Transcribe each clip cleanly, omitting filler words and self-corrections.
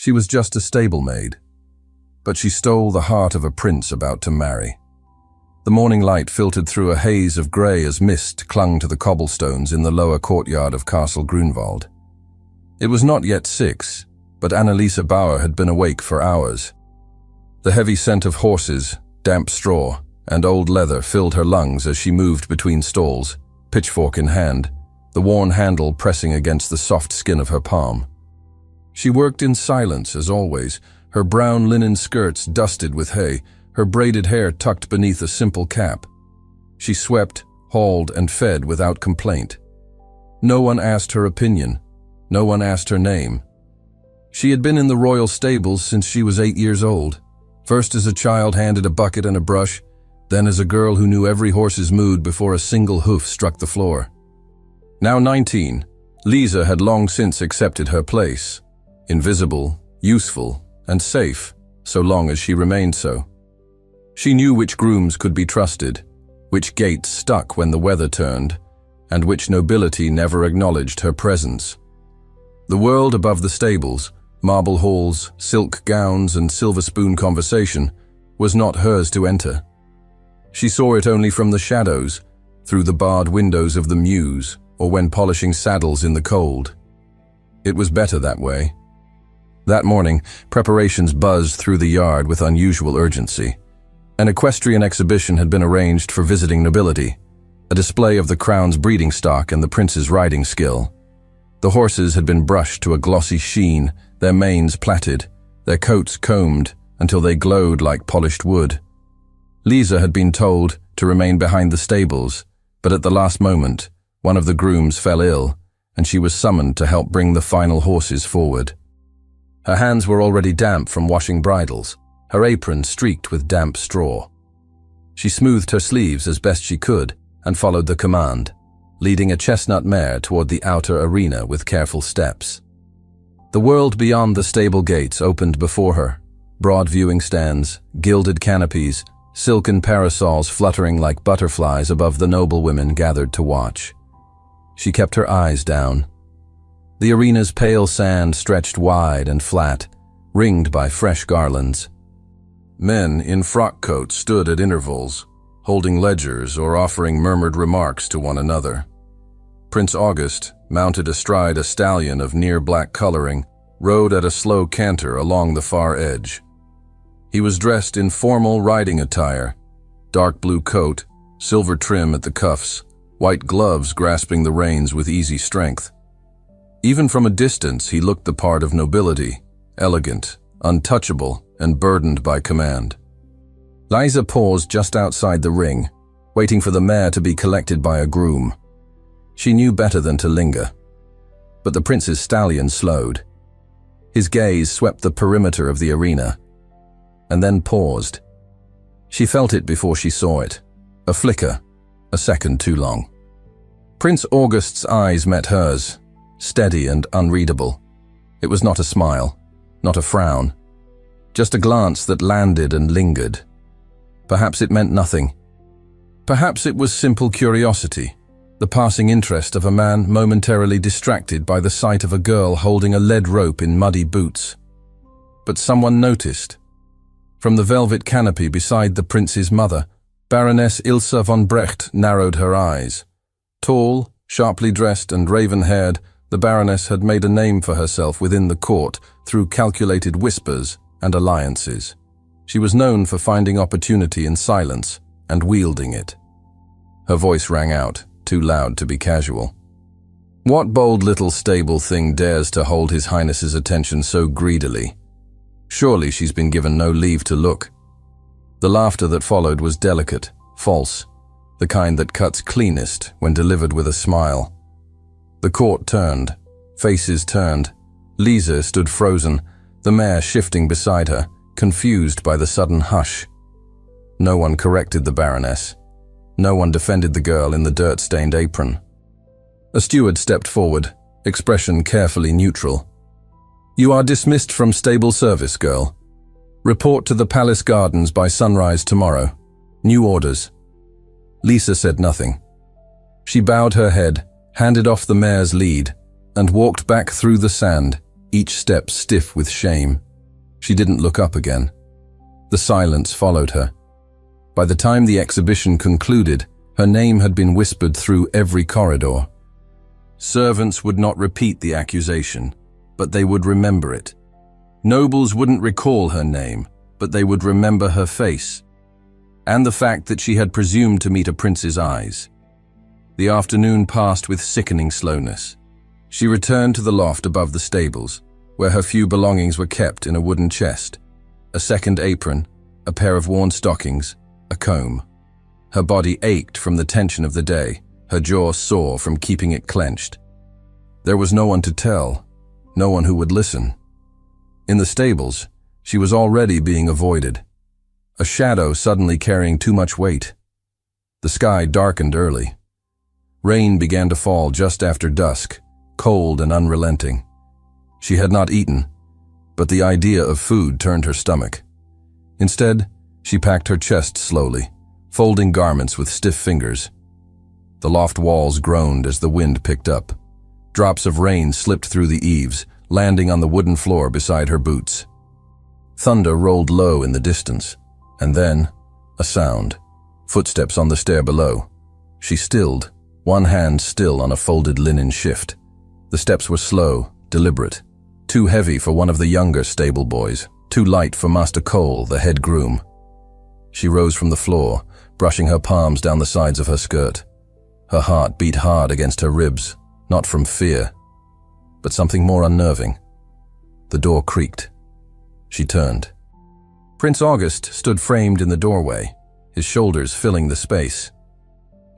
She was just a stable-maid, but she stole the heart of a prince about to marry. The morning light filtered through a haze of grey as mist clung to the cobblestones in the lower courtyard of Castle Grunwald. It was not yet 6, but Annalisa Bauer had been awake for hours. The heavy scent of horses, damp straw, and old leather filled her lungs as she moved between stalls, pitchfork in hand, the worn handle pressing against the soft skin of her palm. She worked in silence as always, her brown linen skirts dusted with hay, her braided hair tucked beneath a simple cap. She swept, hauled, and fed without complaint. No one asked her opinion. No one asked her name. She had been in the royal stables since she was 8 years old, first as a child handed a bucket and a brush, then as a girl who knew every horse's mood before a single hoof struck the floor. Now 19, Lisa had long since accepted her place, invisible, useful, and safe, so long as she remained so. She knew which grooms could be trusted, which gates stuck when the weather turned, and which nobility never acknowledged her presence. The world above the stables, marble halls, silk gowns, and silver spoon conversation, was not hers to enter. She saw it only from the shadows, through the barred windows of the mews, or when polishing saddles in the cold. It was better that way. That morning, preparations buzzed through the yard with unusual urgency. An equestrian exhibition had been arranged for visiting nobility, a display of the crown's breeding stock and the prince's riding skill. The horses had been brushed to a glossy sheen, their manes plaited, their coats combed until they glowed like polished wood. Lisa had been told to remain behind the stables, but at the last moment, one of the grooms fell ill, and she was summoned to help bring the final horses forward. Her hands were already damp from washing bridles, her apron streaked with damp straw. She smoothed her sleeves as best she could and followed the command, leading a chestnut mare toward the outer arena with careful steps. The world beyond the stable gates opened before her, broad viewing stands, gilded canopies, silken parasols fluttering like butterflies above the noblewomen gathered to watch. She kept her eyes down. The arena's pale sand stretched wide and flat, ringed by fresh garlands. Men in frock coats stood at intervals, holding ledgers or offering murmured remarks to one another. Prince August, mounted astride a stallion of near-black coloring, rode at a slow canter along the far edge. He was dressed in formal riding attire, dark blue coat, silver trim at the cuffs, white gloves grasping the reins with easy strength. Even from a distance he looked the part of nobility, elegant, untouchable, and burdened by command. Lisa paused just outside the ring, waiting for the mare to be collected by a groom. She knew better than to linger. But the prince's stallion slowed. His gaze swept the perimeter of the arena, and then paused. She felt it before she saw it, a flicker, a second too long. Prince August's eyes met hers, steady and unreadable. It was not a smile, not a frown, just a glance that landed and lingered. Perhaps it meant nothing. Perhaps it was simple curiosity, the passing interest of a man momentarily distracted by the sight of a girl holding a lead rope in muddy boots. But someone noticed. From the velvet canopy beside the prince's mother, Baroness Ilse von Brecht narrowed her eyes. Tall, sharply dressed and raven-haired, the Baroness had made a name for herself within the court through calculated whispers and alliances. She was known for finding opportunity in silence and wielding it. Her voice rang out, too loud to be casual. "What bold little stable thing dares to hold His Highness's attention so greedily? Surely she's been given no leave to look." The laughter that followed was delicate, false, the kind that cuts cleanest when delivered with a smile. The court turned, faces turned. Lisa stood frozen, the mare shifting beside her, confused by the sudden hush. No one corrected the Baroness. No one defended the girl in the dirt-stained apron. A steward stepped forward, expression carefully neutral. "You are dismissed from stable service, girl. Report to the palace gardens by sunrise tomorrow. New orders." Lisa said nothing. She bowed her head, handed off the mare's lead, and walked back through the sand, each step stiff with shame. She didn't look up again. The silence followed her. By the time the exhibition concluded, her name had been whispered through every corridor. Servants would not repeat the accusation, but they would remember it. Nobles wouldn't recall her name, but they would remember her face, and the fact that she had presumed to meet a prince's eyes. The afternoon passed with sickening slowness. She returned to the loft above the stables, where her few belongings were kept in a wooden chest: a second apron, a pair of worn stockings, a comb. Her body ached from the tension of the day, her jaw sore from keeping it clenched. There was no one to tell, no one who would listen. In the stables, she was already being avoided. A shadow suddenly carrying too much weight. The sky darkened early. Rain began to fall just after dusk, cold and unrelenting. She had not eaten, but the idea of food turned her stomach. Instead, she packed her chest slowly, folding garments with stiff fingers. The loft walls groaned as the wind picked up. Drops of rain slipped through the eaves, landing on the wooden floor beside her boots. Thunder rolled low in the distance, and then a sound. Footsteps on the stair below. She stilled, one hand still on a folded linen shift. The steps were slow, deliberate, too heavy for one of the younger stable boys, too light for Master Cole, the head groom. She rose from the floor, brushing her palms down the sides of her skirt. Her heart beat hard against her ribs, not from fear, but something more unnerving. The door creaked. She turned. Prince August stood framed in the doorway, his shoulders filling the space.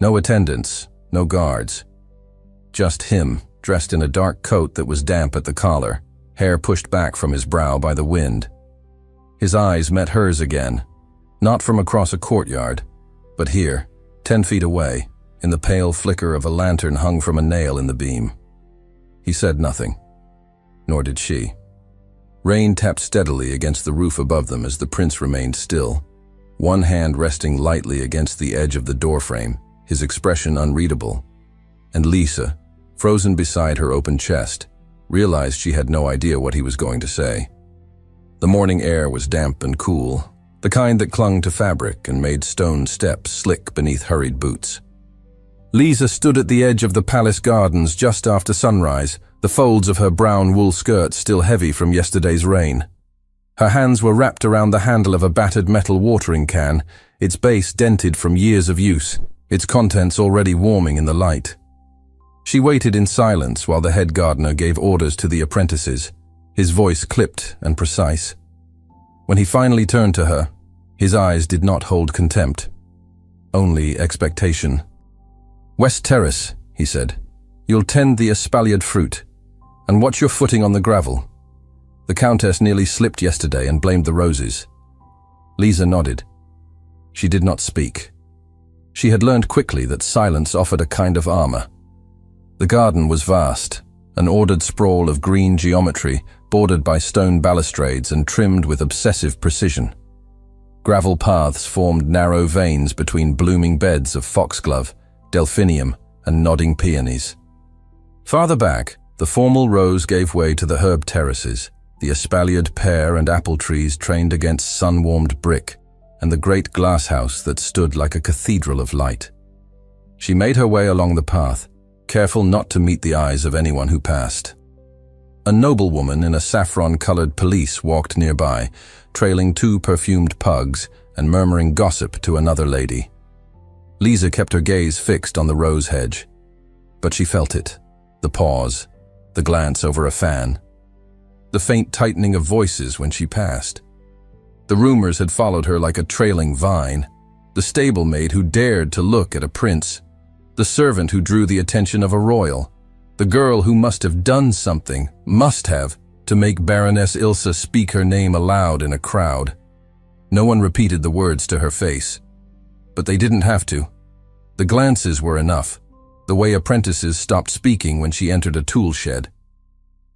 No attendants, no guards. Just him, dressed in a dark coat that was damp at the collar, hair pushed back from his brow by the wind. His eyes met hers again, not from across a courtyard, but here, 10 feet away, in the pale flicker of a lantern hung from a nail in the beam. He said nothing, nor did she. Rain tapped steadily against the roof above them as the prince remained still, one hand resting lightly against the edge of the doorframe, his expression unreadable. And Lisa, frozen beside her open chest, realized she had no idea what he was going to say. The morning air was damp and cool, the kind that clung to fabric and made stone steps slick beneath hurried boots. Lisa stood at the edge of the palace gardens just after sunrise, the folds of her brown wool skirt still heavy from yesterday's rain. Her hands were wrapped around the handle of a battered metal watering can, its base dented from years of use, its contents already warming in the light. She waited in silence while the head gardener gave orders to the apprentices, his voice clipped and precise. When he finally turned to her, his eyes did not hold contempt, only expectation. "West Terrace," he said. "You'll tend the espaliered fruit, and watch your footing on the gravel. The Countess nearly slipped yesterday and blamed the roses." Lisa nodded. She did not speak. She had learned quickly that silence offered a kind of armor. The garden was vast, an ordered sprawl of green geometry bordered by stone balustrades and trimmed with obsessive precision. Gravel paths formed narrow veins between blooming beds of foxglove, delphinium, and nodding peonies. Farther back, the formal rows gave way to the herb terraces, the espaliered pear and apple trees trained against sun-warmed brick, and the great glass house that stood like a cathedral of light. She made her way along the path, careful not to meet the eyes of anyone who passed. A noblewoman in a saffron-colored pelisse walked nearby, trailing 2 perfumed pugs and murmuring gossip to another lady. Lisa kept her gaze fixed on the rose hedge, but she felt it, the pause, the glance over a fan, the faint tightening of voices when she passed. The rumors had followed her like a trailing vine, the stablemate who dared to look at a prince, the servant who drew the attention of a royal, the girl who must have done something, to make Baroness Ilsa speak her name aloud in a crowd. No one repeated the words to her face, but they didn't have to. The glances were enough, the way apprentices stopped speaking when she entered a tool shed,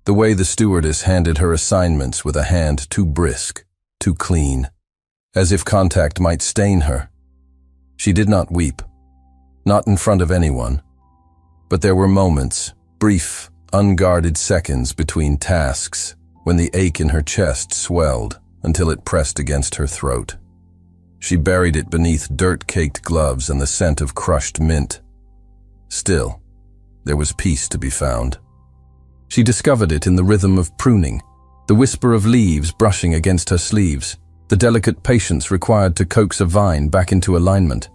the way the stewardess handed her assignments with a hand too brisk, too clean, as if contact might stain her. She did not weep, not in front of anyone, but there were moments, brief, unguarded seconds between tasks when the ache in her chest swelled until it pressed against her throat. She buried it beneath dirt-caked gloves and the scent of crushed mint. Still, there was peace to be found. She discovered it in the rhythm of pruning, the whisper of leaves brushing against her sleeves, the delicate patience required to coax a vine back into alignment.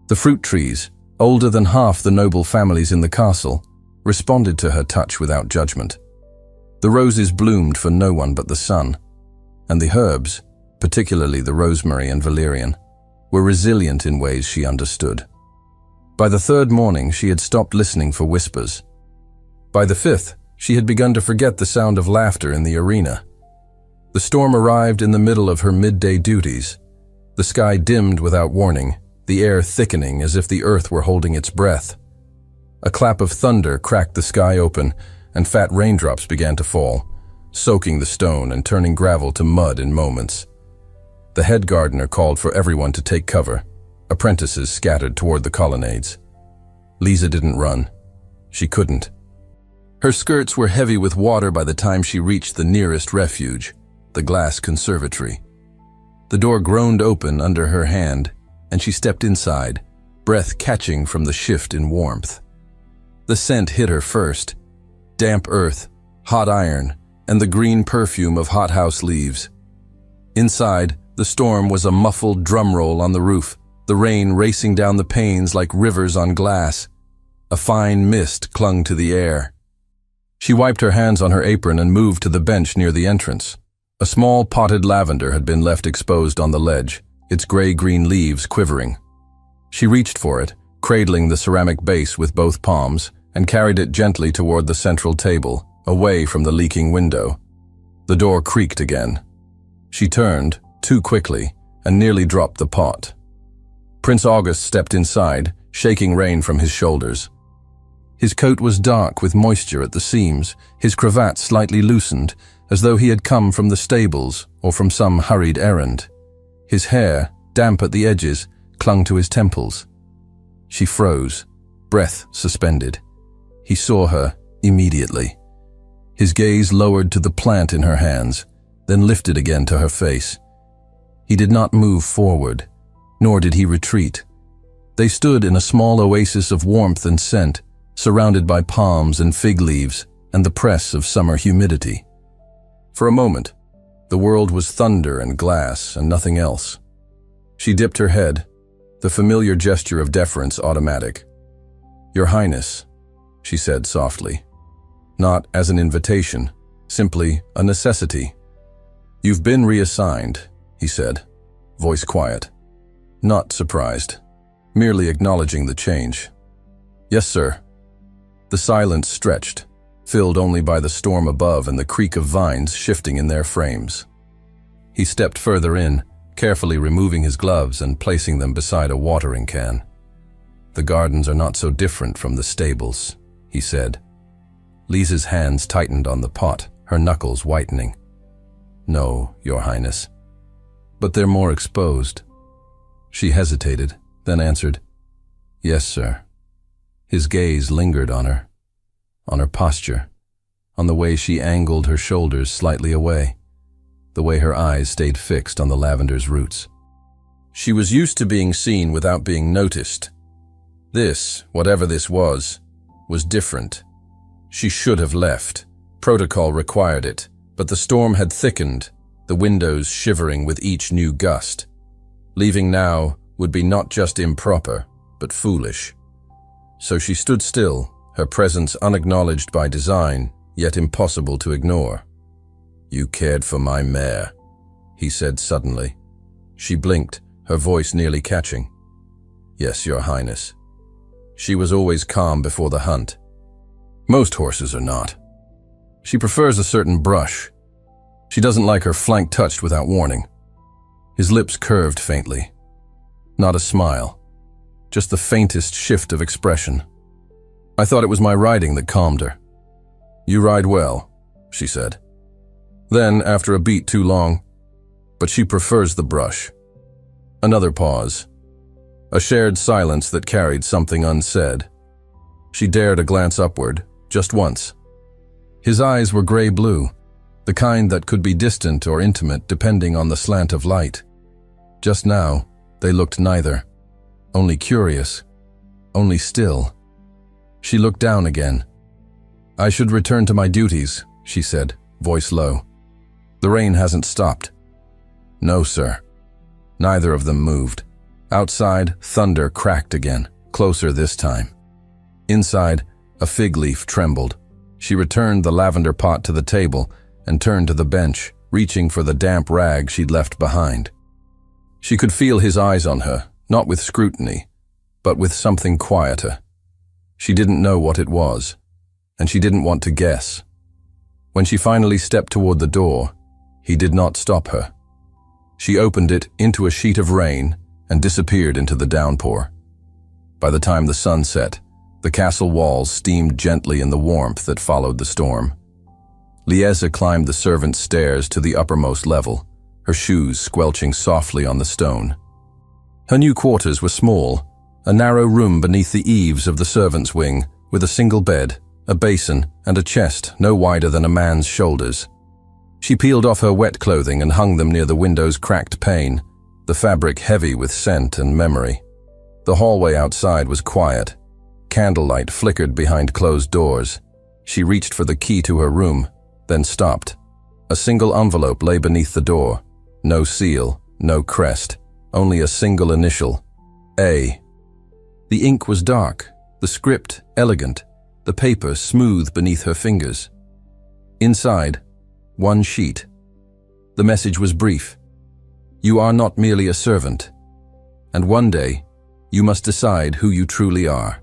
The fruit trees, older than half the noble families in the castle, responded to her touch without judgment. The roses bloomed for no one but the sun, and the herbs, particularly the rosemary and valerian, were resilient in ways she understood. By the third morning, she had stopped listening for whispers. By the fifth, she had begun to forget the sound of laughter in the arena. The storm arrived in the middle of her midday duties. The sky dimmed without warning, the air thickening as if the earth were holding its breath. A clap of thunder cracked the sky open, and fat raindrops began to fall, soaking the stone and turning gravel to mud in moments. The head gardener called for everyone to take cover. Apprentices scattered toward the colonnades. Lisa didn't run. She couldn't. Her skirts were heavy with water by the time she reached the nearest refuge, the glass conservatory. The door groaned open under her hand, and she stepped inside, breath catching from the shift in warmth. The scent hit her first: damp earth, hot iron, and the green perfume of hothouse leaves. Inside, the storm was a muffled drumroll on the roof, the rain racing down the panes like rivers on glass. A fine mist clung to the air. She wiped her hands on her apron and moved to the bench near the entrance. A small potted lavender had been left exposed on the ledge, its gray-green leaves quivering. She reached for it, cradling the ceramic base with both palms, and carried it gently toward the central table, away from the leaking window. The door creaked again. She turned, too quickly, and nearly dropped the pot. Prince August stepped inside, shaking rain from his shoulders. His coat was dark with moisture at the seams, his cravat slightly loosened, as though he had come from the stables or from some hurried errand. His hair, damp at the edges, clung to his temples. She froze, breath suspended. He saw her immediately. His gaze lowered to the plant in her hands, then lifted again to her face. He did not move forward, nor did he retreat. They stood in a small oasis of warmth and scent, surrounded by palms and fig leaves and the press of summer humidity. For a moment, the world was thunder and glass and nothing else. She dipped her head, the familiar gesture of deference automatic. "Your Highness," she said softly. Not as an invitation, simply a necessity. "You've been reassigned," he said, voice quiet. Not surprised, merely acknowledging the change. "Yes, sir." The silence stretched, filled only by the storm above and the creak of vines shifting in their frames. He stepped further in, carefully removing his gloves and placing them beside a watering can. "The gardens are not so different from the stables," he said. Lisa's hands tightened on the pot, her knuckles whitening. "No, Your Highness. But they're more exposed." She hesitated, then answered, "Yes, sir." His gaze lingered on her posture, on the way she angled her shoulders slightly away, the way her eyes stayed fixed on the lavender's roots. She was used to being seen without being noticed. This, whatever this was different. She should have left. Protocol required it, but the storm had thickened, the windows shivering with each new gust. Leaving now would be not just improper, but foolish. So she stood still, her presence unacknowledged by design, yet impossible to ignore. "You cared for my mare," he said suddenly. She blinked, her voice nearly catching. "Yes, Your Highness." She was always calm before the hunt. Most horses are not. She prefers a certain brush. She doesn't like her flank touched without warning. His lips curved faintly. Not a smile. Just the faintest shift of expression. "I thought it was my riding that calmed her." "You ride well," she said. Then, after a beat too long, "But she prefers the brush." Another pause. A shared silence that carried something unsaid. She dared a glance upward, just once, His eyes were gray-blue, the kind that could be distant or intimate depending on the slant of light. Just now, they looked neither. Only curious. Only still. She looked down again. "I should return to my duties," she said, voice low. "The rain hasn't stopped." "No, sir." Neither of them moved. Outside, thunder cracked again, closer this time. Inside, a fig leaf trembled. She returned the lavender pot to the table and turned to the bench, reaching for the damp rag she'd left behind. She could feel his eyes on her, not with scrutiny, but with something quieter. She didn't know what it was, and she didn't want to guess. When she finally stepped toward the door, he did not stop her. She opened it into a sheet of rain and disappeared into the downpour. By the time the sun set, the castle walls steamed gently in the warmth that followed the storm. Liesa climbed the servants' stairs to the uppermost level, her shoes squelching softly on the stone. Her new quarters were small, a narrow room beneath the eaves of the servants' wing, with a single bed, a basin, and a chest no wider than a man's shoulders. She peeled off her wet clothing and hung them near the window's cracked pane, the fabric heavy with scent and memory. The hallway outside was quiet. Candlelight flickered behind closed doors. She reached for the key to her room, then stopped. A single envelope lay beneath the door. No seal, no crest, only a single initial, A. The ink was dark, the script elegant, the paper smooth beneath her fingers. Inside, one sheet. The message was brief. You are not merely a servant, and one day, you must decide who you truly are.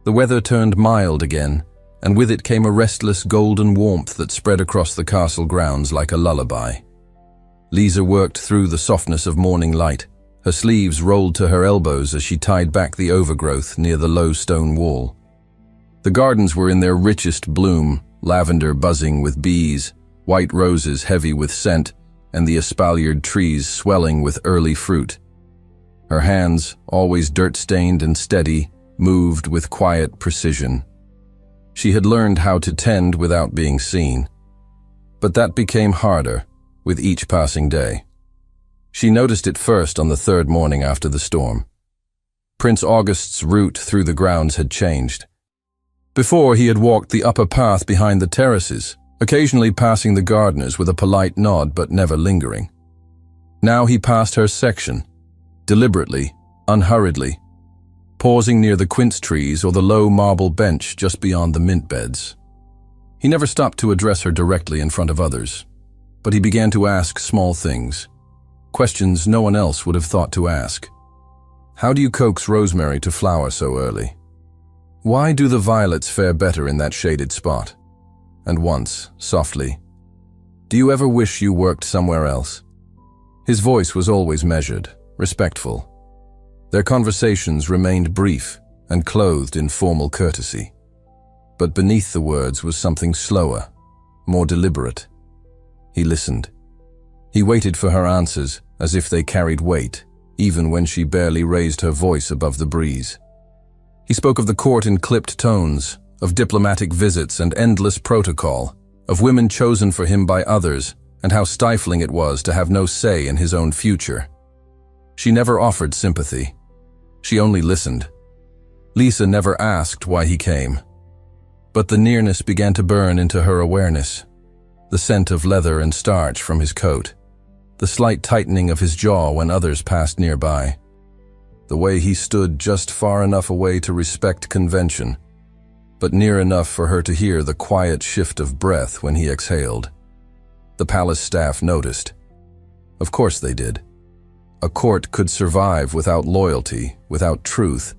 The weather turned mild again, and with it came a restless golden warmth that spread across the castle grounds like a lullaby. Liesa worked through the softness of morning light, her sleeves rolled to her elbows as she tied back the overgrowth near the low stone wall. The gardens were in their richest bloom, lavender buzzing with bees, white roses heavy with scent, and the espaliered trees swelling with early fruit. Her hands, always dirt-stained and steady, moved with quiet precision. She had learned how to tend without being seen. But that became harder with each passing day. She noticed it first on the third morning after the storm. Prince August's route through the grounds had changed. Before, he had walked the upper path behind the terraces, occasionally passing the gardeners with a polite nod but never lingering. Now he passed her section, deliberately, unhurriedly, pausing near the quince trees or the low marble bench just beyond the mint beds. He never stopped to address her directly in front of others, but he began to ask small things, questions no one else would have thought to ask. How do you coax rosemary to flower so early? Why do the violets fare better in that shaded spot? And once, softly, do you ever wish you worked somewhere else? His voice was always measured, respectful. Their conversations remained brief and clothed in formal courtesy. But beneath the words was something slower, more deliberate. He listened. He waited for her answers as if they carried weight, even when she barely raised her voice above the breeze. He spoke of the court in clipped tones, of diplomatic visits and endless protocol, of women chosen for him by others, and how stifling it was to have no say in his own future. She never offered sympathy. She only listened. Liesa never asked why he came. But the nearness began to burn into her awareness. The scent of leather and starch from his coat. The slight tightening of his jaw when others passed nearby. The way he stood just far enough away to respect convention, but near enough for her to hear the quiet shift of breath when he exhaled. The palace staff noticed. Of course they did. A court could survive without loyalty, without truth,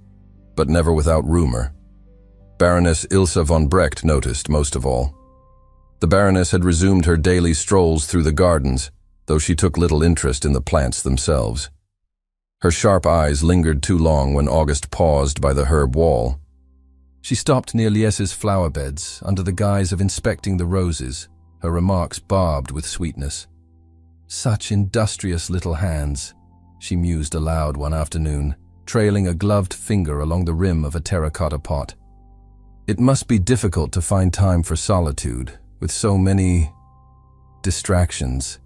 but never without rumor. Baroness Ilse von Brecht noticed most of all. The Baroness had resumed her daily strolls through the gardens, though she took little interest in the plants themselves. Her sharp eyes lingered too long when August paused by the herb wall. She stopped near Liesa's flower beds, under the guise of inspecting the roses, her remarks barbed with sweetness. Such industrious little hands, she mused aloud one afternoon, trailing a gloved finger along the rim of a terracotta pot. It must be difficult to find time for solitude, with so many distractions.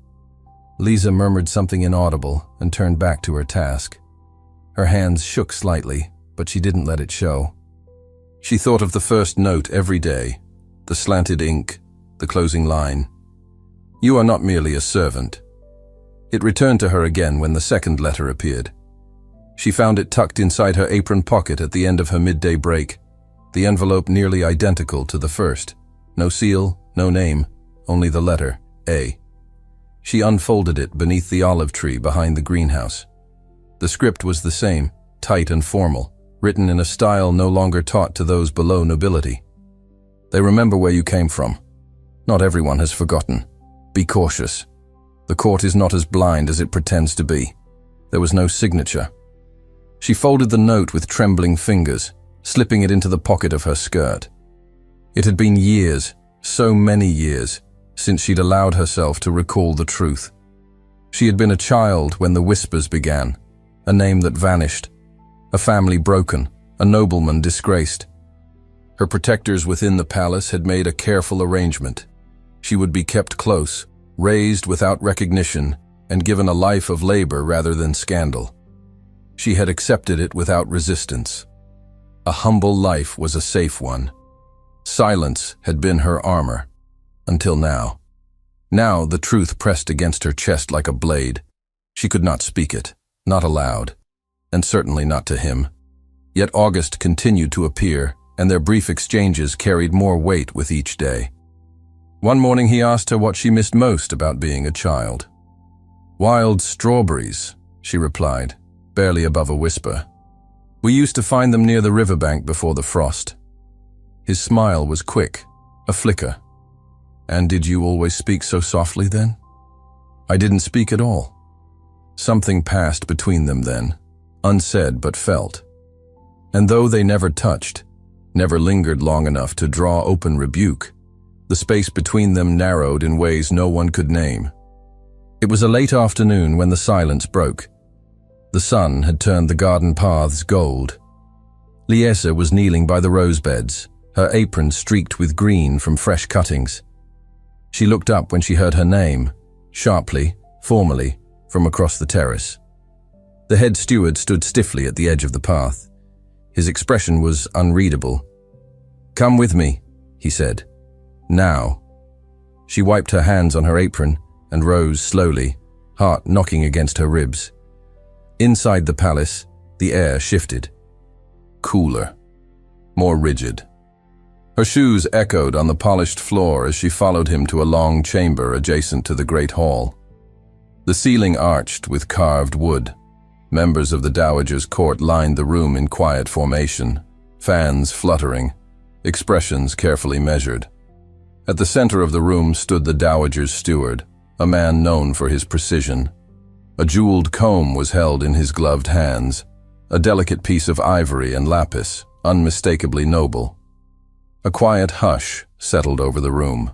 Lisa murmured something inaudible and turned back to her task. Her hands shook slightly, but she didn't let it show. She thought of the first note every day, the slanted ink, the closing line. "You are not merely a servant." It returned to her again when the second letter appeared. She found it tucked inside her apron pocket at the end of her midday break, the envelope nearly identical to the first. No seal, no name, only the letter A. She unfolded it beneath the olive tree behind the greenhouse. The script was the same, tight and formal, written in a style no longer taught to those below nobility. "They remember where you came from. Not everyone has forgotten. Be cautious. The court is not as blind as it pretends to be." There was no signature. She folded the note with trembling fingers, slipping it into the pocket of her skirt. It had been years, so many years, since she'd allowed herself to recall the truth. She had been a child when the whispers began, a name that vanished, a family broken, a nobleman disgraced. Her protectors within the palace had made a careful arrangement. She would be kept close, raised without recognition, and given a life of labor rather than scandal. She had accepted it without resistance. A humble life was a safe one. Silence had been her armor, until now. Now the truth pressed against her chest like a blade. She could not speak it, not aloud, and certainly not to him. Yet August continued to appear, and their brief exchanges carried more weight with each day. One morning he asked her what she missed most about being a child. "Wild strawberries," she replied, barely above a whisper. "We used to find them near the riverbank before the frost." His smile was quick, a flicker. "And did you always speak so softly then?" "I didn't speak at all." Something passed between them then, unsaid but felt. And though they never touched, never lingered long enough to draw open rebuke, the space between them narrowed in ways no one could name. It was a late afternoon when the silence broke. The sun had turned the garden paths gold. Liesa was kneeling by the rose beds, her apron streaked with green from fresh cuttings. She looked up when she heard her name, sharply, formally, from across the terrace. The head steward stood stiffly at the edge of the path. His expression was unreadable. "Come with me," he said. "Now." She wiped her hands on her apron and rose slowly, heart knocking against her ribs. Inside the palace, the air shifted. Cooler. More rigid. Her shoes echoed on the polished floor as she followed him to a long chamber adjacent to the great hall. The ceiling arched with carved wood. Members of the Dowager's court lined the room in quiet formation, fans fluttering, expressions carefully measured. At the center of the room stood the Dowager's steward, a man known for his precision. A jeweled comb was held in his gloved hands, a delicate piece of ivory and lapis, unmistakably noble. A quiet hush settled over the room.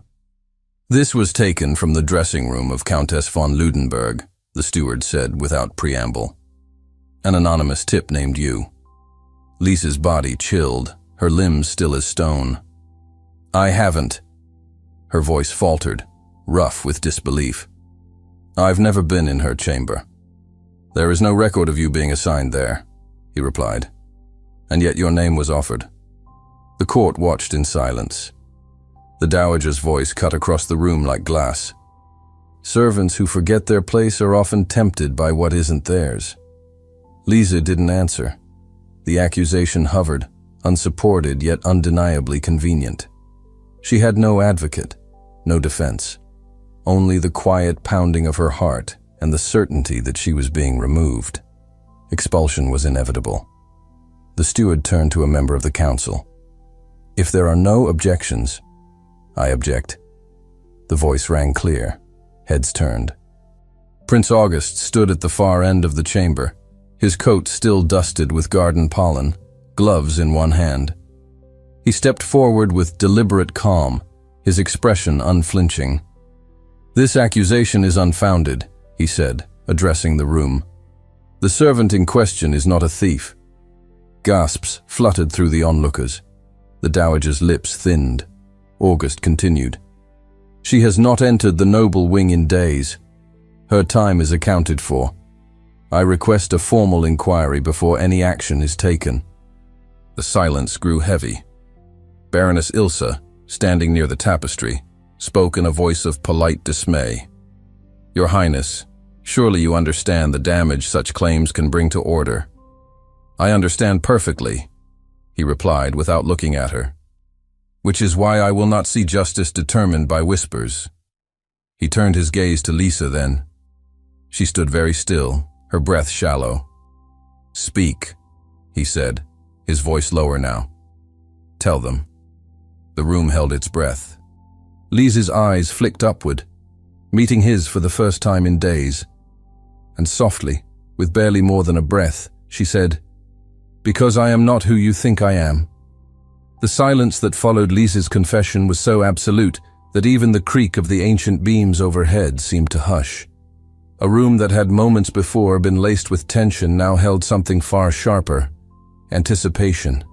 "This was taken from the dressing room of Countess von Ludenberg," the steward said without preamble. "An anonymous tip named you." Lisa's body chilled, her limbs still as stone. "I haven't." Her voice faltered, rough with disbelief. "I've never been in her chamber." "There is no record of you being assigned there," he replied. "And yet your name was offered." The court watched in silence. The Dowager's voice cut across the room like glass. "Servants who forget their place are often tempted by what isn't theirs." Lisa didn't answer. The accusation hovered, unsupported yet undeniably convenient. She had no advocate, no defense, only the quiet pounding of her heart and the certainty that she was being removed. Expulsion was inevitable. The steward turned to a member of the council. "If there are no objections, I object." The voice rang clear. Heads turned. Prince August stood at the far end of the chamber, his coat still dusted with garden pollen, gloves in one hand. He stepped forward with deliberate calm, his expression unflinching. "This accusation is unfounded," he said, addressing the room. "The servant in question is not a thief." Gasps fluttered through the onlookers. The dowager's lips thinned. August continued. She has not entered the noble wing in days. Her time is accounted for. I request a formal inquiry before any action is taken. The silence grew heavy. Baroness Ilse, standing near the tapestry, spoke in a voice of polite dismay. Your Highness, surely you understand the damage such claims can bring to order. I understand perfectly, he replied without looking at her. Which is why I will not see justice determined by whispers. He turned his gaze to Lisa then. She stood very still, her breath shallow. Speak, he said, his voice lower now. Tell them. The room held its breath. Lisa's eyes flicked upward, meeting his for the first time in days. And softly, with barely more than a breath, she said, Because I am not who you think I am. The silence that followed Lisa's confession was so absolute that even the creak of the ancient beams overhead seemed to hush. A room that had moments before been laced with tension now held something far sharper, anticipation.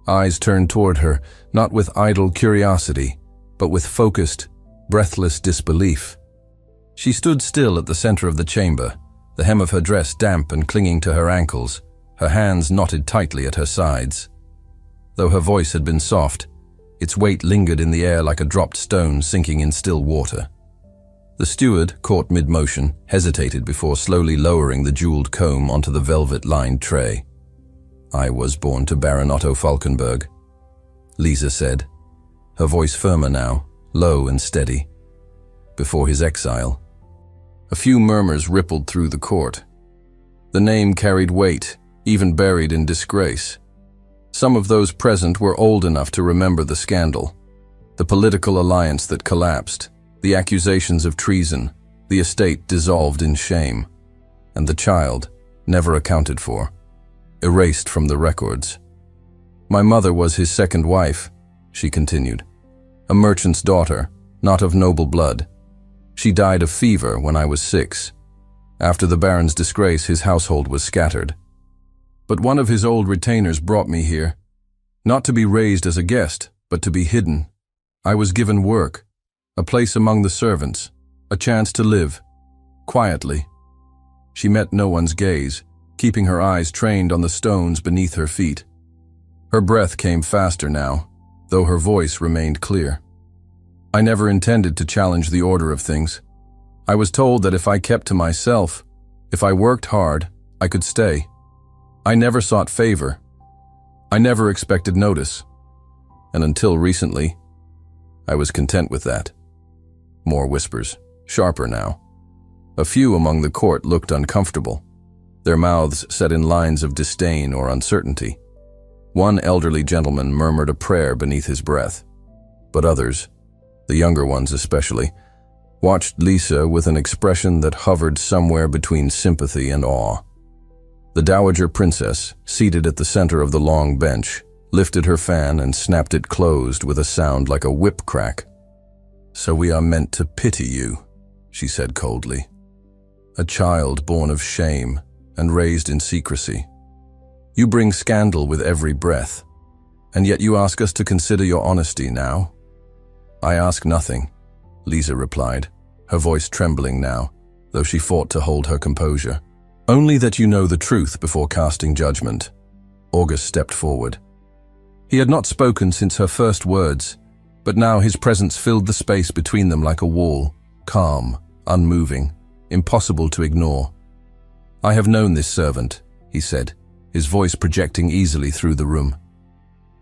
Eyes turned toward her, not with idle curiosity, but with focused, breathless disbelief. She stood still at the center of the chamber, the hem of her dress damp and clinging to her ankles, her hands knotted tightly at her sides. Though her voice had been soft, its weight lingered in the air like a dropped stone sinking in still water. The steward, caught mid-motion, hesitated before slowly lowering the jeweled comb onto the velvet-lined tray. I was born to Baron Otto Falkenberg, Lisa said, her voice firmer now, low and steady. Before his exile. A few murmurs rippled through the court. The name carried weight, even buried in disgrace. Some of those present were old enough to remember the scandal, the political alliance that collapsed, the accusations of treason, the estate dissolved in shame, and the child, never accounted for, erased from the records. My mother was his second wife, she continued, a merchant's daughter, not of noble blood. She died of fever when I was 6. After the Baron's disgrace, his household was scattered. But one of his old retainers brought me here, not to be raised as a guest, but to be hidden. I was given work, a place among the servants, a chance to live, quietly. She met no one's gaze, keeping her eyes trained on the stones beneath her feet. Her breath came faster now, though her voice remained clear. I never intended to challenge the order of things. I was told that if I kept to myself, if I worked hard, I could stay. I never sought favor. I never expected notice. And until recently, I was content with that. More whispers, sharper now. A few among the court looked uncomfortable, their mouths set in lines of disdain or uncertainty. One elderly gentleman murmured a prayer beneath his breath, but others, the younger ones especially, watched Lisa with an expression that hovered somewhere between sympathy and awe. The dowager princess, seated at the center of the long bench, lifted her fan and snapped it closed with a sound like a whip crack. So we are meant to pity you, she said coldly. A child born of shame and raised in secrecy. You bring scandal with every breath, and yet you ask us to consider your honesty now? I ask nothing, Lisa replied, her voice trembling now, though she fought to hold her composure. Only that you know the truth before casting judgment. August stepped forward. He had not spoken since her first words, but now his presence filled the space between them like a wall, calm, unmoving, impossible to ignore. I have known this servant, he said, his voice projecting easily through the room.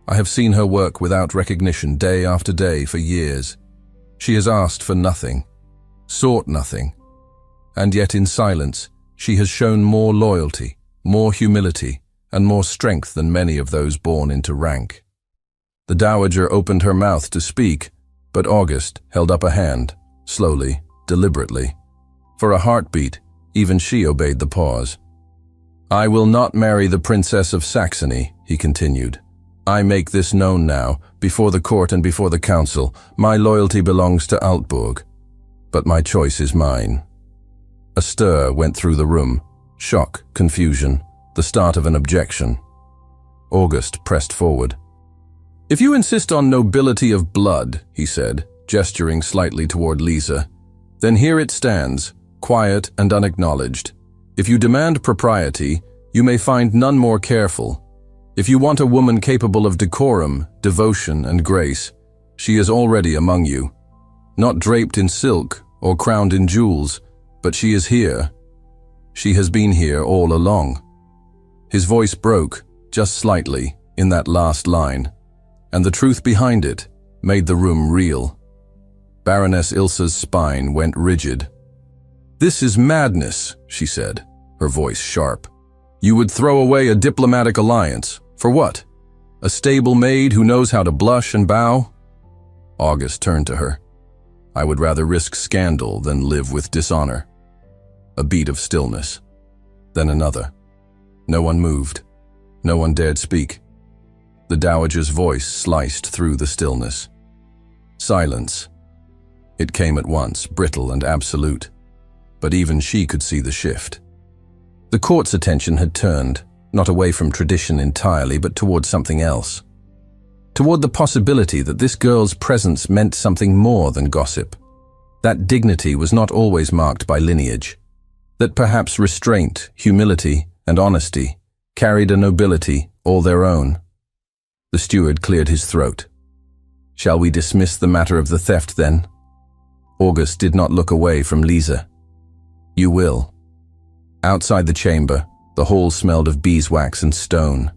I have seen her work without recognition day after day for years. She has asked for nothing, sought nothing, and yet in silence she has shown more loyalty, more humility, and more strength than many of those born into rank. The dowager opened her mouth to speak, but August held up a hand, slowly, deliberately. For a heartbeat, even she obeyed the pause. I will not marry the Princess of Saxony, he continued. I make this known now, before the court and before the council. My loyalty belongs to Altburg, but my choice is mine. A stir went through the room, shock, confusion, the start of an objection. August pressed forward. "If you insist on nobility of blood," he said, gesturing slightly toward Lisa, "then here it stands, quiet and unacknowledged. If you demand propriety, you may find none more careful. If you want a woman capable of decorum, devotion, and grace, she is already among you. Not draped in silk or crowned in jewels, but she is here. She has been here all along." His voice broke, just slightly, in that last line, and the truth behind it made the room real. Baroness Ilsa's spine went rigid. "This is madness," she said, her voice sharp. "You would throw away a diplomatic alliance. For what? A stable maid who knows how to blush and bow?" August turned to her. "I would rather risk scandal than live with dishonor." A beat of stillness. Then another. No one moved. No one dared speak. The dowager's voice sliced through the stillness. Silence. It came at once, brittle and absolute. But even she could see the shift. The court's attention had turned, not away from tradition entirely, but toward something else. Toward the possibility that this girl's presence meant something more than gossip. That dignity was not always marked by lineage. That perhaps restraint, humility, and honesty carried a nobility all their own. The steward cleared his throat. "Shall we dismiss the matter of the theft, then?" August did not look away from Lisa. "You will." Outside the chamber, the hall smelled of beeswax and stone.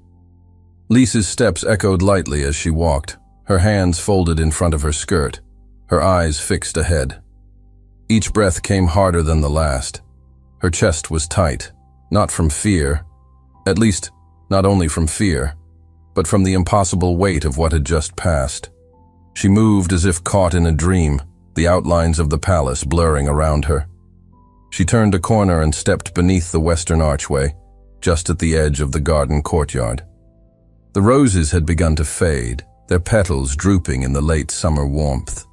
Lisa's steps echoed lightly as she walked, her hands folded in front of her skirt, her eyes fixed ahead. Each breath came harder than the last. Her chest was tight, not from fear, at least not only from fear, but from the impossible weight of what had just passed. She moved as if caught in a dream, the outlines of the palace blurring around her. She turned a corner and stepped beneath the western archway, just at the edge of the garden courtyard. The roses had begun to fade, their petals drooping in the late summer warmth.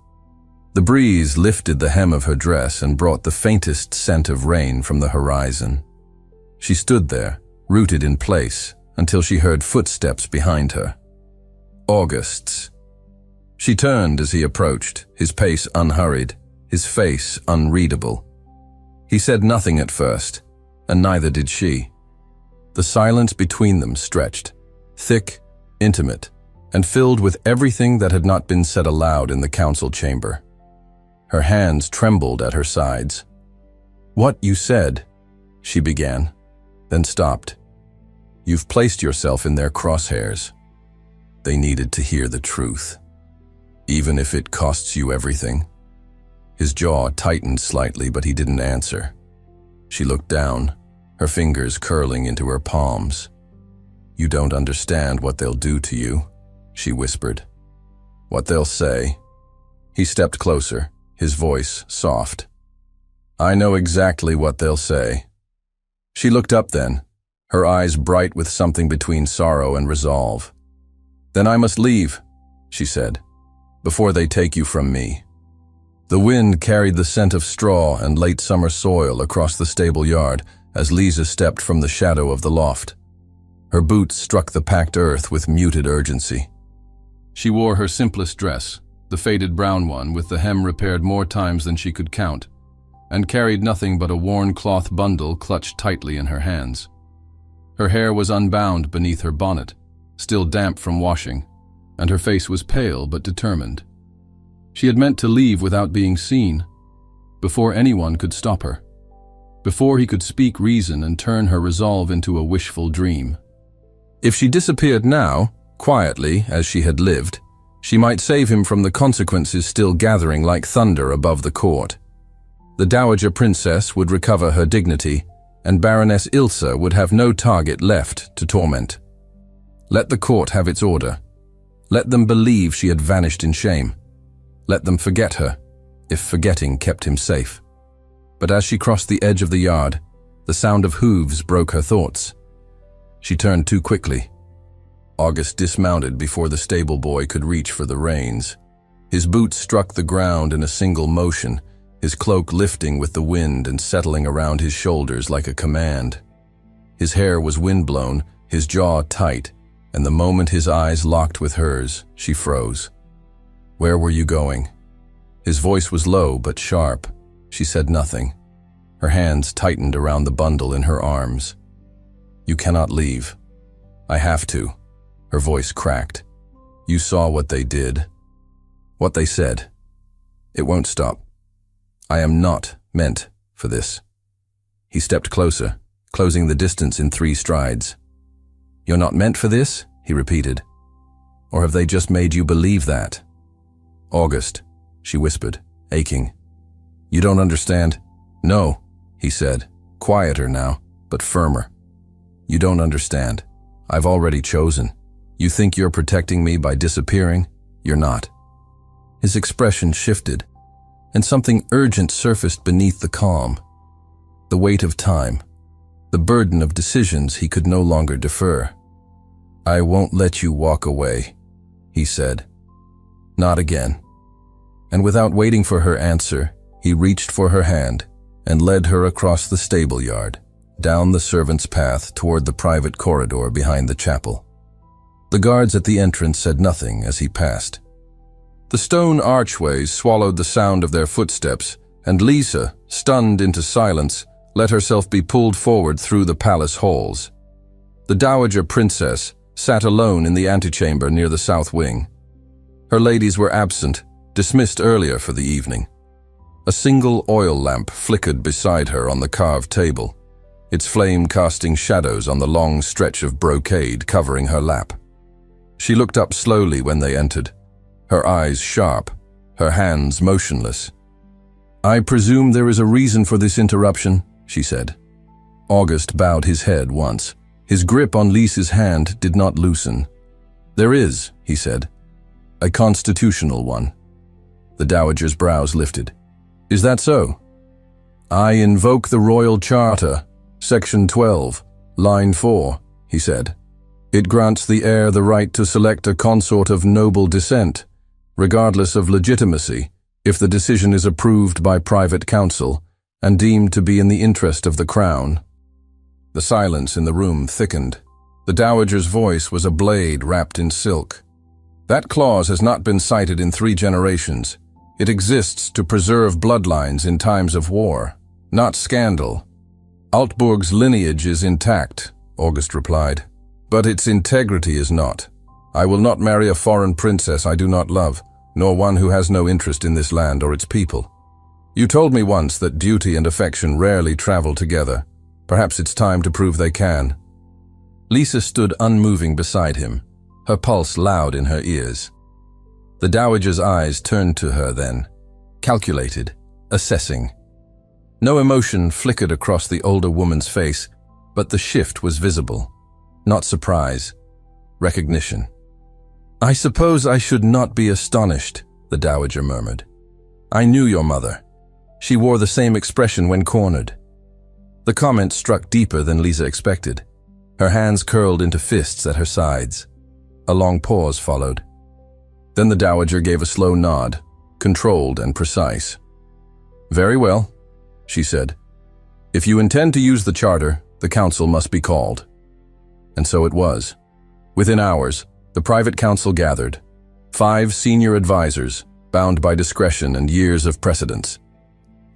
The breeze lifted the hem of her dress and brought the faintest scent of rain from the horizon. She stood there, rooted in place, until she heard footsteps behind her. August's. She turned as he approached, his pace unhurried, his face unreadable. He said nothing at first, and neither did she. The silence between them stretched, thick, intimate, and filled with everything that had not been said aloud in the council chamber. Her hands trembled at her sides. "What you said," she began, then stopped. "You've placed yourself in their crosshairs. They needed to hear the truth, even if it costs you everything." His jaw tightened slightly, but he didn't answer. She looked down, her fingers curling into her palms. "You don't understand what they'll do to you," she whispered. "What they'll say." He stepped closer, his voice soft. "I know exactly what they'll say." She looked up then, her eyes bright with something between sorrow and resolve. "Then I must leave," she said, "before they take you from me." The wind carried the scent of straw and late summer soil across the stable yard as Lisa stepped from the shadow of the loft. Her boots struck the packed earth with muted urgency. She wore her simplest dress, the faded brown one with the hem repaired more times than she could count, and carried nothing but a worn cloth bundle clutched tightly in her hands. Her hair was unbound beneath her bonnet, still damp from washing, and her face was pale but determined. She had meant to leave without being seen, before anyone could stop her, before he could speak reason and turn her resolve into a wishful dream. If she disappeared now, quietly as she had lived, she might save him from the consequences still gathering like thunder above the court. The dowager princess would recover her dignity, and Baroness Ilsa would have no target left to torment. Let the court have its order. Let them believe she had vanished in shame. Let them forget her, if forgetting kept him safe. But as she crossed the edge of the yard, the sound of hooves broke her thoughts. She turned too quickly. August dismounted before the stable boy could reach for the reins. His boots struck the ground in a single motion, his cloak lifting with the wind and settling around his shoulders like a command. His hair was windblown, his jaw tight, and the moment his eyes locked with hers, she froze. "Where were you going?" His voice was low but sharp. She said nothing. Her hands tightened around the bundle in her arms. "You cannot leave." "I have to." Her voice cracked. "You saw what they did. What they said. It won't stop. I am not meant for this." He stepped closer, closing the distance in 3 strides. "You're not meant for this?" he repeated. "Or have they just made you believe that?" "August," she whispered, aching. "You don't understand?" "No," he said, quieter now, but firmer. "You don't understand. I've already chosen. You think you're protecting me by disappearing? You're not." His expression shifted, and something urgent surfaced beneath the calm. The weight of time, the burden of decisions he could no longer defer. "I won't let you walk away," he said. "Not again." And without waiting for her answer, he reached for her hand and led her across the stable yard, down the servants' path toward the private corridor behind the chapel. The guards at the entrance said nothing as he passed. The stone archways swallowed the sound of their footsteps, and Lisa, stunned into silence, let herself be pulled forward through the palace halls. The dowager princess sat alone in the antechamber near the south wing. Her ladies were absent, dismissed earlier for the evening. A single oil lamp flickered beside her on the carved table, its flame casting shadows on the long stretch of brocade covering her lap. She looked up slowly when they entered, her eyes sharp, her hands motionless. "I presume there is a reason for this interruption," she said. August bowed his head once. His grip on Lisa's hand did not loosen. "There is," he said. "A constitutional one." The dowager's brows lifted. "Is that so?" "I invoke the Royal Charter, Section 12, Line 4, he said. "It grants the heir the right to select a consort of noble descent, regardless of legitimacy, if the decision is approved by private counsel and deemed to be in the interest of the crown." The silence in the room thickened. The dowager's voice was a blade wrapped in silk. "That clause has not been cited in 3 generations. It exists to preserve bloodlines in times of war, not scandal." "Altburg's lineage is intact," August replied, "but its integrity is not. I will not marry a foreign princess I do not love, nor one who has no interest in this land or its people. You told me once that duty and affection rarely travel together. Perhaps it's time to prove they can." Lisa stood unmoving beside him, her pulse loud in her ears. The dowager's eyes turned to her then, calculated, assessing. No emotion flickered across the older woman's face, but the shift was visible. Not surprise, recognition. "I suppose I should not be astonished," the dowager murmured. "I knew your mother. She wore the same expression when cornered." The comment struck deeper than Lisa expected. Her hands curled into fists at her sides. A long pause followed. Then the dowager gave a slow nod, controlled and precise. "Very well," she said. "If you intend to use the charter, the council must be called." And so it was. Within hours, the private council gathered. 5 senior advisors, bound by discretion and years of precedence.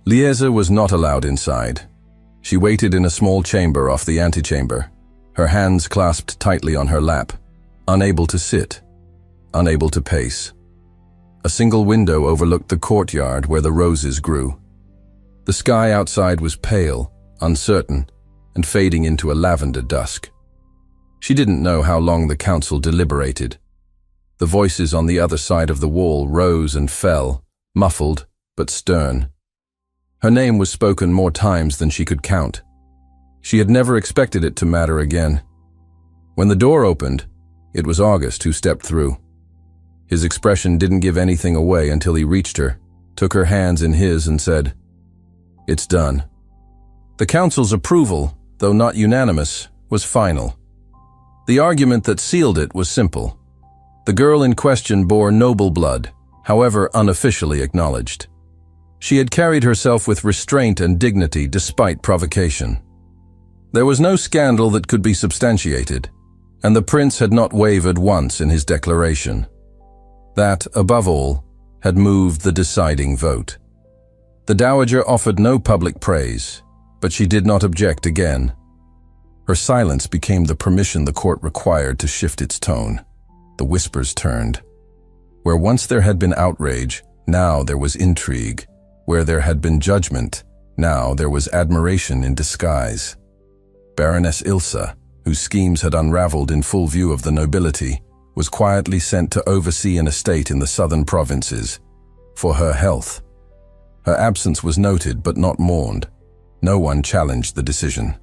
Liesa was not allowed inside. She waited in a small chamber off the antechamber, her hands clasped tightly on her lap, unable to sit, unable to pace. A single window overlooked the courtyard where the roses grew. The sky outside was pale, uncertain, and fading into a lavender dusk. She didn't know how long the council deliberated. The voices on the other side of the wall rose and fell, muffled but stern. Her name was spoken more times than she could count. She had never expected it to matter again. When the door opened, it was August who stepped through. His expression didn't give anything away until he reached her, took her hands in his and said, "It's done." The council's approval, though not unanimous, was final. The argument that sealed it was simple. The girl in question bore noble blood, however unofficially acknowledged. She had carried herself with restraint and dignity despite provocation. There was no scandal that could be substantiated, And the prince had not wavered once in his declaration. That, above all, had moved the deciding vote. The dowager offered no public praise, but she did not object again. Her silence became the permission the court required to shift its tone. The whispers turned. Where once there had been outrage, now there was intrigue. Where there had been judgment, now there was admiration in disguise. Baroness Ilsa, whose schemes had unraveled in full view of the nobility, was quietly sent to oversee an estate in the southern provinces, for her health. Her absence was noted but not mourned. No one challenged the decision.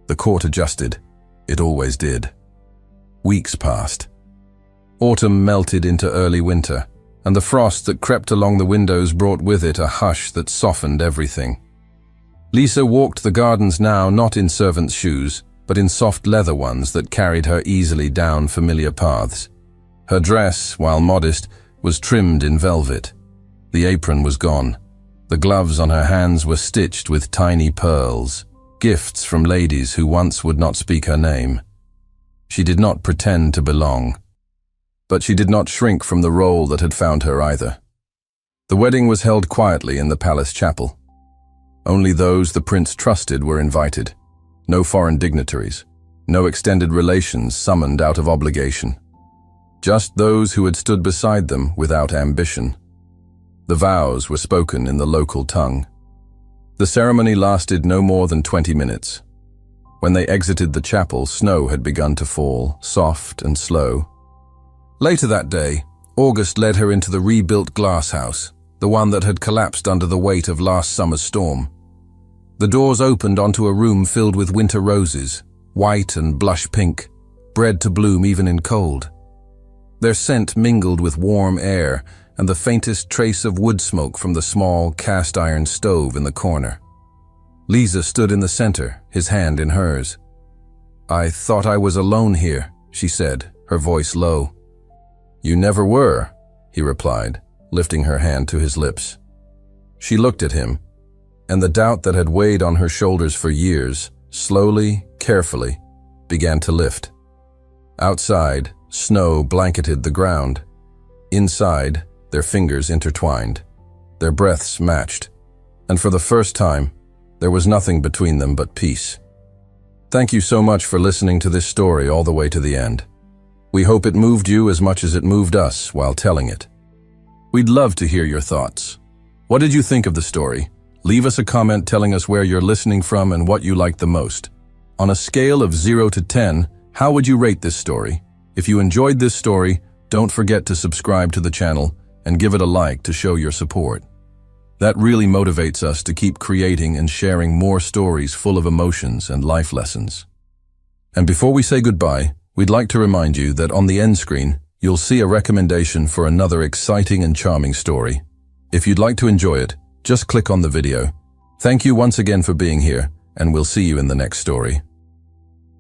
The court adjusted. It always did. Weeks passed. Autumn melted into early winter, and the frost that crept along the windows brought with it a hush that softened everything. Lisa walked the gardens now not in servants' shoes, but in soft leather ones that carried her easily down familiar paths. Her dress, while modest, was trimmed in velvet. The apron was gone. The gloves on her hands were stitched with tiny pearls, gifts from ladies who once would not speak her name. She did not pretend to belong. But she did not shrink from the role that had found her either. The wedding was held quietly in the palace chapel. Only those the prince trusted were invited. No foreign dignitaries, no extended relations summoned out of obligation. Just those who had stood beside them without ambition. The vows were spoken in the local tongue. The ceremony lasted no more than 20 minutes. When they exited the chapel, snow had begun to fall, soft and slow. Later that day, August led her into the rebuilt glass house, the one that had collapsed under the weight of last summer's storm. The doors opened onto a room filled with winter roses, white and blush pink, bred to bloom even in cold. Their scent mingled with warm air and the faintest trace of wood smoke from the small cast-iron stove in the corner. Lisa stood in the center, his hand in hers. "I thought I was alone here," she said, her voice low. "You never were," he replied, lifting her hand to his lips. She looked at him, and the doubt that had weighed on her shoulders for years, slowly, carefully, began to lift. Outside, snow blanketed the ground. Inside, their fingers intertwined. Their breaths matched, and for the first time, there was nothing between them but peace. Thank you so much for listening to this story all the way to the end. We hope it moved you as much as it moved us while telling it. We'd love to hear your thoughts. What did you think of the story? Leave us a comment telling us where you're listening from and what you liked the most. On a scale of 0 to 10, how would you rate this story? If you enjoyed this story, don't forget to subscribe to the channel and give it a like to show your support. That really motivates us to keep creating and sharing more stories full of emotions and life lessons. And before we say goodbye, we'd like to remind you that on the end screen, you'll see a recommendation for another exciting and charming story. If you'd like to enjoy it, just click on the video. Thank you once again for being here, and we'll see you in the next story.